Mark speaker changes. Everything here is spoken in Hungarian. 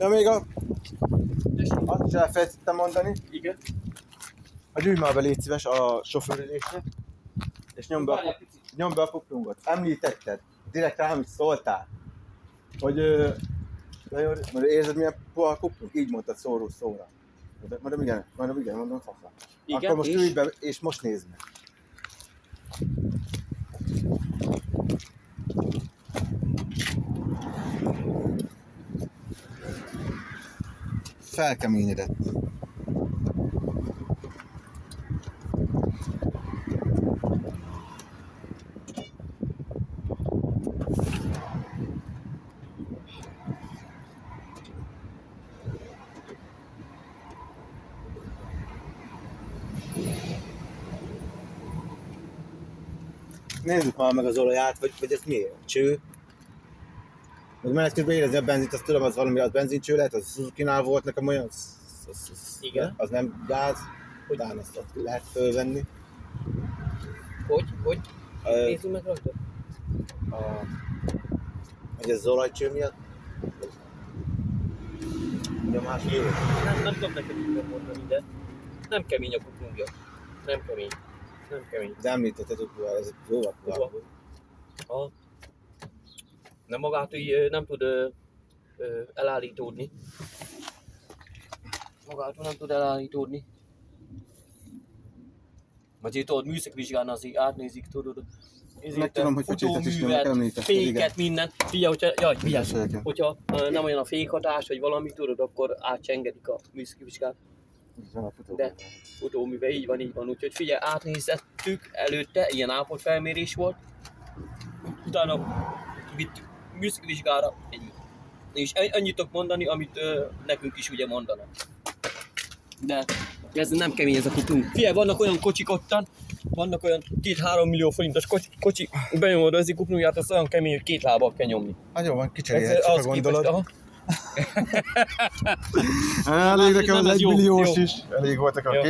Speaker 1: Ja, még azt sem elfelejtettem mondani.
Speaker 2: Igen.
Speaker 1: Hogy ülj már be, légy szíves a sofőrülésre, és nyomd be a kuplungot. Említetted, direkt rám is szóltál, hogy érzed milyen puha a kuplung? Így mondtad szóról szóra. Mondom igen, mondom fafa.
Speaker 2: Igen,
Speaker 1: akkor most
Speaker 2: és?
Speaker 1: ülj be, és most nézd meg. Felkeményedett. Nézzük már meg az olaját, vagy ez miért? Cső? Meg menet közben érezni a benzint, azt tudom, az valami, az benzincső lehet, az Suzuki-nál volt nekem olyan,
Speaker 2: Igen.
Speaker 1: Az nem gáz, utána azt lehet fölvenni.
Speaker 2: Hogy? Nézzük meg rajta.
Speaker 1: Hogy ez az olajcső miatt? Nyomás jó.
Speaker 2: Nem tudom neked így mondani, de nem kemény a kuplungja. Nem kemény.
Speaker 1: De említetted, hogy ez jóval puhább.
Speaker 2: Nem magát így nem tud elállítódni. Magától nem tud elállítódni. Vagy itt tudod, műszakvizsgálni azért átnézik, tudod.
Speaker 1: Meg tudom, hogy focsétet is említetted, igen.
Speaker 2: Féket, mindent. Figyelj, hogyha nem olyan a fékhatás, vagy valami, tudod, akkor átcsengedik a műszakvizsgát. De futóműve így van. Úgyhogy figyelj, átnéztettük előtte, ilyen állapotfelmérés volt. Utána vittük műszakvizsgára, ennyi. És annyit tudok mondani, amit nekünk is ugye mondanak. De ez nem kemény ez a kuplung. Figyelj, vannak olyan kocsik ottan, vannak olyan 2-3 millió forintos kocsi, benyomod az kuplungját, az olyan kemény, hogy 2 lábbal kell nyomni.
Speaker 1: Jó van, kicserélhet, csak a gondolod. Elég nekem az 1 milliós is. Elég voltak a